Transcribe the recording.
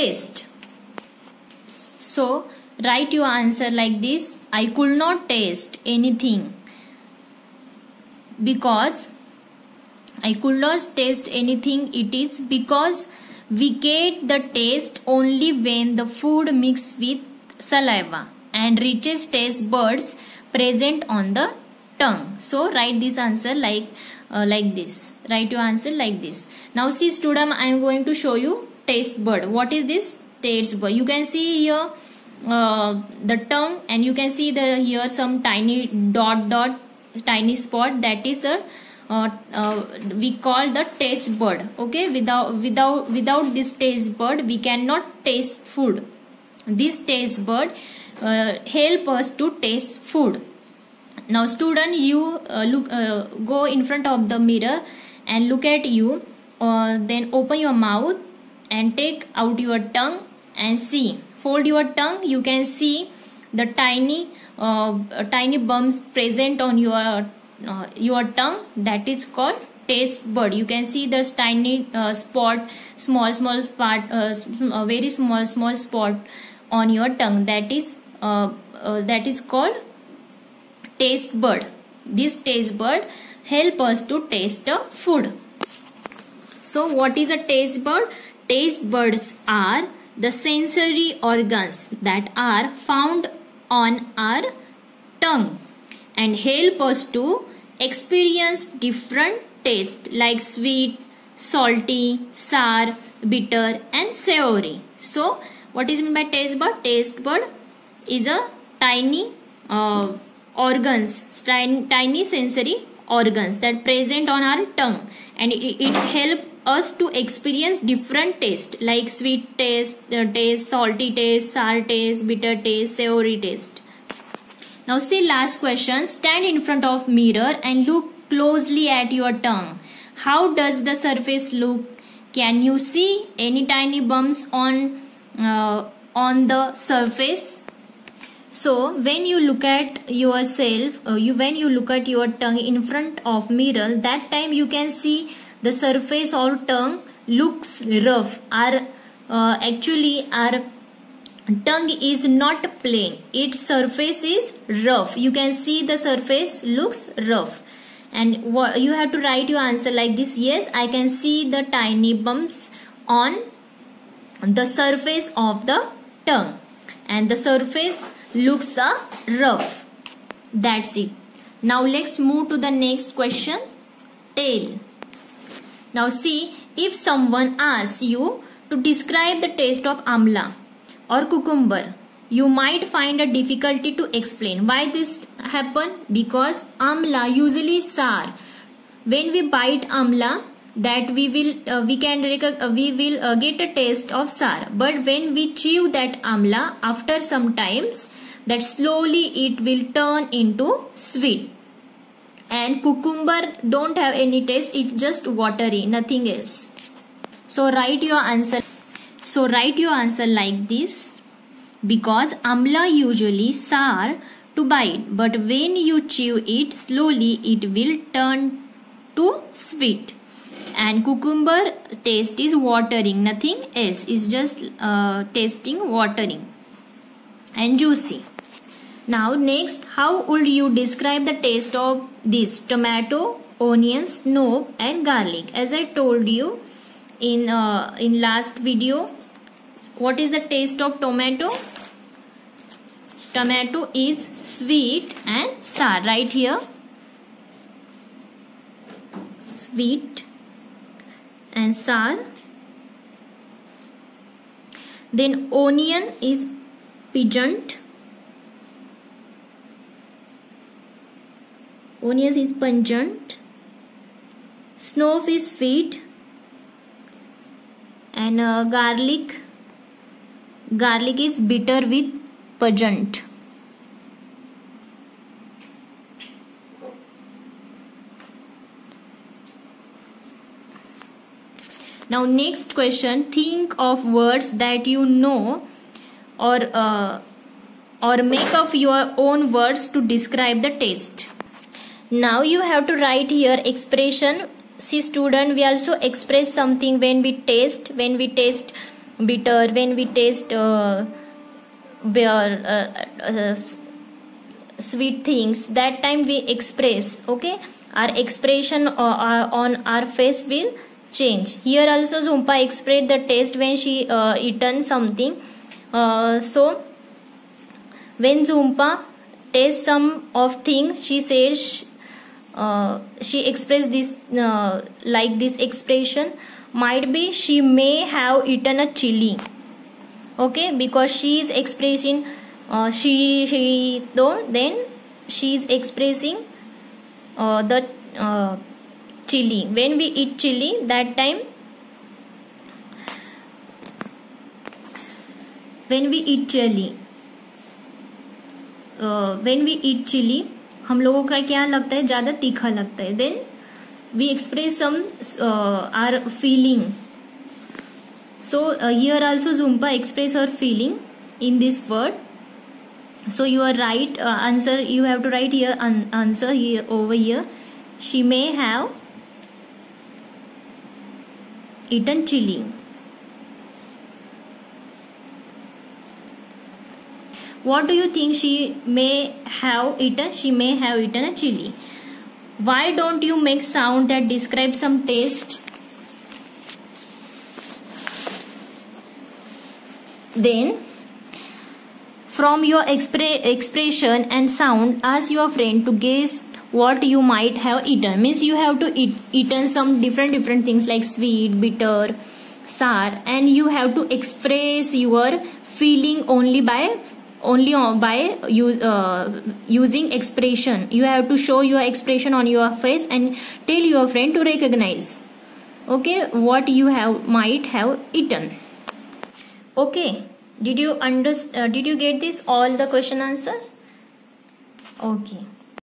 taste. So write your answer like this. I could not taste anything because I could not taste anything. It is because we get the taste only when the food mixed with saliva and reaches taste buds present on the tongue. So write this answer like this. Write your answer like this. Now see student, I am going to show you taste bud. What is this taste bud? You can see here the tongue, and you can see here some tiny dot tiny spot. That is a we call the taste bud. Okay, without this taste bud we cannot taste food. This taste bud help us to taste food. Now student, you go in front of the mirror and look at you. Then open your mouth and take out your tongue and see. Fold your tongue. You can see the tiny bumps present on your tongue. That is called taste bud. You can see this tiny spot, small spot, very small spot on your tongue. That is called taste bud. This taste bud help us to taste the food. So what is a taste bud? Taste buds are the sensory organs that are found on our tongue and help us to experience different tastes like sweet, salty, sour, bitter and savory. So what is meant by taste bud? Taste bud is a tiny organs, tiny sensory organs that present on our tongue, and it helps us to experience different taste like sweet taste, salty taste, sour taste, bitter taste, savory taste. Now see last question. Stand in front of mirror and look closely at your tongue. How does the surface look? Can you see any tiny bumps on the surface? So when you look at yourself, when you look at your tongue in front of mirror, that time you can see the surface of tongue looks rough. Actually our tongue is not plain. Its surface is rough. You can see the surface looks rough. And you have to write your answer like this. Yes, I can see the tiny bumps on the surface of the tongue. And the surface looks rough. That's it. Now let's move to the next question. Tail. Now see, if someone asks you to describe the taste of amla or cucumber, you might find a difficulty to explain. Why this happen? Because amla usually is sour. When we bite amla, that we will get a taste of sour. But when we chew that amla, after some times, that slowly it will turn into sweet. And cucumber don't have any taste. It's just watery, nothing else. So write your answer. So write your answer like this. Because amla usually sour to bite, but when you chew it slowly, it will turn to sweet. And cucumber taste is watering, nothing else. It's just tasting watering and juicy. Now next, how would you describe the taste of this tomato, onion, snow and garlic? As I told you in last video, what is the taste of tomato? Tomato is sweet and sour. Right here, sweet and sour. Then onion is pungent. Onion is pungent. Snow is sweet. And garlic is bitter with pungent. Now next question, think of words that you know or make up your own words to describe the taste. Now you have to write here expression. See student, we also express something when we taste bitter, when we taste sweet things, that time we express. Okay, our expression on our face will change. Here also Jhumpa expressed the taste when she eaten something. So when Jhumpa tastes some of things, she says she expressed this like this expression. Might be she may have eaten a chili. Okay, because she is expressing then she is expressing the chili. When we eat chili, that time when we eat chili हम लोगों का क्या लगता है, ज़्यादा तीखा लगता है. Then we express some are feeling. So here also Jhumpa express her feeling in this word. So you are right. Answer you have to write here. Answer here over here. She may have eaten chili. What do you think she may have eaten? She may have eaten a chili. Why don't you make sound that describe some taste? Then from your expression and sound, ask your friend to guess what you might have eaten. Means you have to eaten some different things like sweet, bitter, sour, and you have to express your feeling only by using expression. You have to show your expression on your face and tell your friend to recognize, okay, what you might have eaten. Okay, did you get this all the question answers? Okay.